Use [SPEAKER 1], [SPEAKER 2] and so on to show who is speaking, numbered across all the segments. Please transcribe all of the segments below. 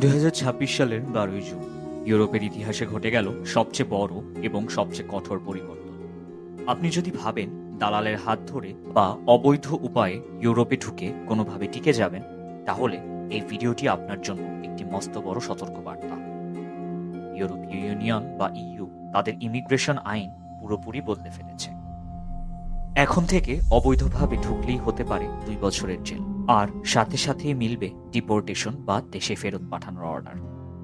[SPEAKER 1] 2026 সালের 12ই জুন ইউরোপের ইতিহাসে ঘটে গেল সবচেয়ে বড় এবং সবচেয়ে কঠোর পরিবর্তন। আপনি যদি ভাবেন দালালের হাত ধরে বা অবৈধ উপায়ে ইউরোপে ঢুকে কোনোভাবে টিকে যাবেন, তাহলে এই ভিডিওটি আপনার জন্য একটি মস্ত বড় সতর্কবার্তা। ইউরোপীয় ইউনিয়ন বা ইইউ তাদের ইমিগ্রেশন আইন পুরোপুরি বদলে ফেলেছে। এখন থেকে অবৈধভাবে ঢুকলেই হতে পারে 2 বছরের জেল, আর সাথে সাথেই মিলবে ডিপোর্টেশন বা দেশে ফেরত পাঠানোর অর্ডার।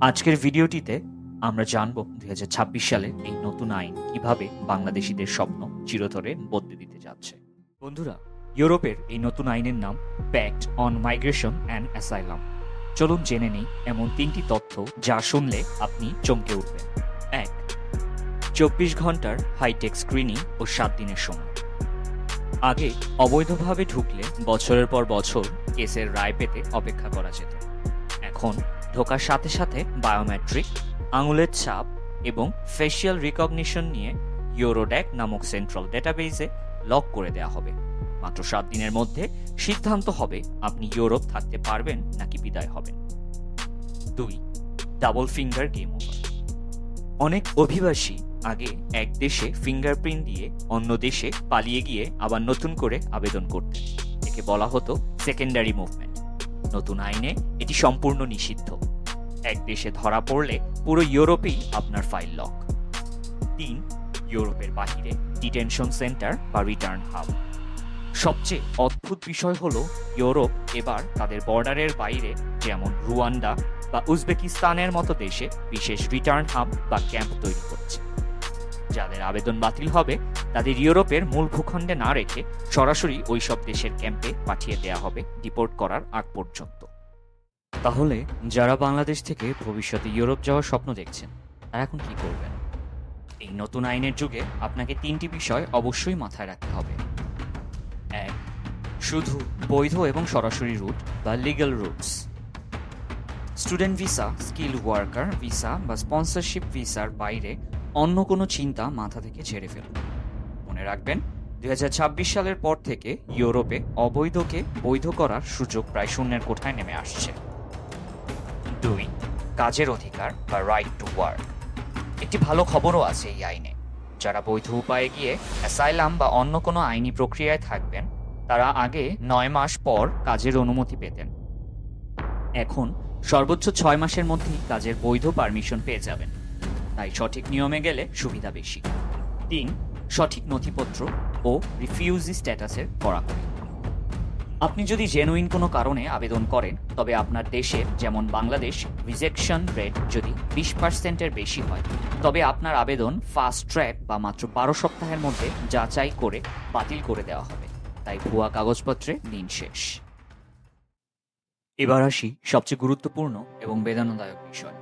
[SPEAKER 1] আজকের ভিডিওটিতে আমরা জানব 2026 সালে এই নতুন আইন কিভাবে বাংলাদেশিদের স্বপ্ন চিরতরে বদলে দিতে যাচ্ছে। বন্ধুরা, ইউরোপের এই নতুন আইনের নাম pact on migration and asylum. চলুন জেনে নেই এমন 3টি তথ্য যা শুনলে আপনি চমকে উঠবেন। 1. 24 ঘন্টার হাইটেক স্ক্রিনিং ও 7 দিনের সময়। আগে অবৈধভাবে ঢুকলে বছরের পর বছর কেসের রায় পেতে অপেক্ষা করা যেত। এখন ঢোকার সাথে সাথে বায়োমেট্রিক, আঙুলের ছাপ এবং ফেসিয়াল রিকগনিশন নিয়ে ইউরোড্যাক নামক সেন্ট্রাল ডেটাবেজে লক করে দেওয়া হবে। মাত্র 7 দিনের মধ্যে সিদ্ধান্ত হবে আপনি ইউরোপ থাকতে পারবেন নাকি বিদায় হবেন। 2. Double finger game over. অনেক অভিবাসী আগে এক দেশে ফিঙ্গারপ্রিন্ট দিয়ে অন্য দেশে পালিয়ে গিয়ে আবার নতুন করে আবেদন করতেন। একে বলা হতো সেকেন্ডারি মুভমেন্ট। নতুন আইনে এটি সম্পূর্ণ নিষিদ্ধ। এক দেশে ধরা পড়লে পুরো ইউরোপেই আপনার ফাইল লক। 3. ইউরোপের বাহিরে ডিটেনশন সেন্টার বা রিটার্ন হাব। সবচেয়ে অদ্ভুত বিষয় হলো ইউরোপ এবার তাদের বর্ডারের বাইরে, যেমন রুয়ান্ডা বা উজবেকিস্তানের মতো দেশে বিশেষ রিটার্ন হাব বা ক্যাম্প তৈরি করছে। যাদের আবেদন বাতিল হবে তাদের ইউরোপের মূল ভূখণ্ডে না রেখে সরাসরি ওই সব দেশের ক্যাম্পে পাঠিয়ে দেয়া হবে ডিপোর্ট করার আগ পর্যন্ত। তাহলে যারা বাংলাদেশ থেকে ভবিষ্যতে ইউরোপ যাওয়ার স্বপ্ন দেখছেন, তারা এখন কি করবেন? এই নতুন আইনের যুগে আপনাকে 3টি বিষয় অবশ্যই মাথায় রাখতে হবে। 1. শুধু বৈধ এবং সরাসরি রুট বা legal roots. Student visa, skill worker visa বা স্পন্সরশিপ ভিসার বাইরে অন্য কোনো চিন্তা মাথা থেকে ঝেড়ে ফেলুন। মনে রাখবেন, 2026 সালের পর থেকে ইউরোপে অবৈধকে বৈধ করার সুযোগ প্রায় শূন্যের কোঠায় নেমে আসছে। 2. কাজের অধিকার বা রাইট টু ওয়ার্ক। একটি ভালো খবরও আছে এই আইনে। যারা বৈধ উপায়ে গিয়ে অ্যাসাইলাম বা অন্য কোনো আইনি প্রক্রিয়ায় থাকবেন, তারা আগে 9 মাস পর কাজের অনুমতি পেতেন। এখন সর্বোচ্চ 6 মাসের মধ্যেই কাজের বৈধ পারমিশন পেয়ে যাবেন। তাই সঠিক নিয়মে গেলে সুবিধা বেশি। 3. সঠিক নথিপত্র ও রিফিউজি স্ট্যাটাসের কড়াকড়ি। আপনি যদি জেনুইন কোনো কারণে আবেদন করেন, তবে আপনার দেশের, যেমন বাংলাদেশ, রিজেকশন রেট যদি 20%-এর বেশি হয়, তবে আপনার আবেদন ফাস্ট ট্র্যাক বা মাত্র 12 সপ্তাহের মধ্যে যাচাই করে বাতিল করে দেওয়া হবে। তাই ভুয়া কাগজপত্রে দিন শেষ। এবার আসি সবচেয়ে গুরুত্বপূর্ণ এবং বেদনাদায়ক বিষয়।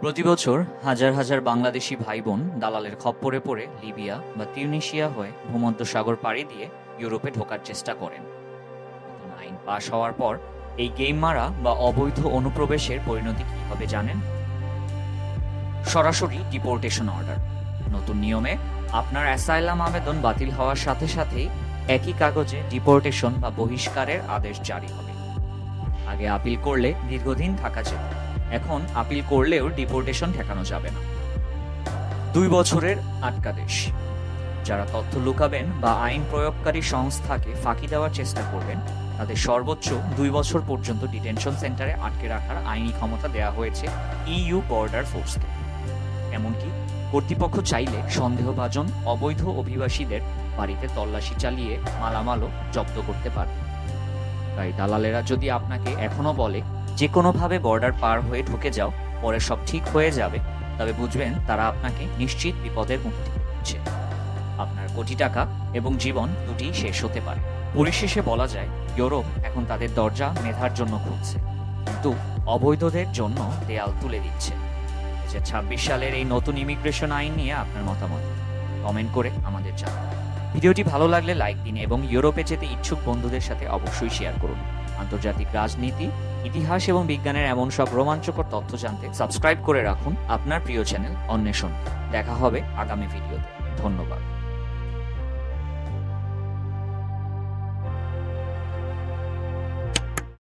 [SPEAKER 1] প্রতি বছর হাজার হাজার বাংলাদেশি ভাই বোন দালালের খপ্পরে পড়ে লিবিয়া বা তিউনিসিয়া হয়ে ভূমধ্যসাগর পাড়ি দিয়ে ইউরোপে ঢোকার চেষ্টা করেন। নতুন আইন পাশ হওয়ার পর এই গেম মারা বা অবৈধ অনুপ্রবেশের পরিণতি কি হবে জানেন? সরাসরি ডিপোর্টেশন অর্ডার। নতুন নিয়মে আপনার অ্যাসাইলাম আবেদন বাতিল হওয়ার সাথে সাথেই একই কাগজে ডিপোর্টেশন বা বহিষ্কারের আদেশ জারি হবে। আগে আপিল করলে দীর্ঘদিন থাকা যেত, এখন আপিল করলেও ডিপোর্টেশন ঠেকানো যাবে না। 2 বছরের আটকাদেশ। যারা তথ্য লুকাবেন বা আইন প্রয়োগকারী সংস্থাকে ফাঁকি দেওয়ার চেষ্টা করবেন, তাদের সর্বোচ্চ 2 বছর পর্যন্ত ডিটেনশন সেন্টারে আটকে রাখার আইনি ক্ষমতা দেওয়া হয়েছে ইইউ বর্ডার ফোর্সকে। এমনকি কর্তৃপক্ষ চাইলে সন্দেহভাজন অবৈধ অভিবাসীদের বাড়িতে তল্লাশি চালিয়ে মালামালও জব্দ করতে পারে। তাই দালালেরা যদি আপনাকে এখনো বলে যে কোনোভাবে বর্ডার পার হয়ে ঢুকে যাও, পরে সব ঠিক হয়ে যাবে, তবে বুঝবেন তারা আপনাকে নিশ্চিত বিপদের মুক্তি দিচ্ছে। আপনার কোটি টাকা এবং জীবন দুটিই শেষ হতে পারে। পরিশেষে বলা যায়, ইউরোপ এখন তাদের দরজা মেধার জন্য খুলছে, কিন্তু অবৈধদের জন্য দেয়াল তুলে দিচ্ছে। 2026 সালের এই নতুন ইমিগ্রেশন আইন নিয়ে আপনার মতামত কমেন্ট করে আমাদের জানান। ভিডিওটি ভালো লাগলে লাইক দিন এবং ইউরোপে যেতে ইচ্ছুক বন্ধুদের সাথে অবশ্যই শেয়ার করুন। আন্তর্জাতিক রাজনীতি, ইতিহাস এবং বিজ্ঞানের এমন সব রোমাঞ্চকর তথ্য জানতে সাবস্ক্রাইব করে রাখুন আপনার প্রিয় চ্যানেল অন্বেষণ। দেখা হবে আগামী ভিডিওতে। ধন্যবাদ।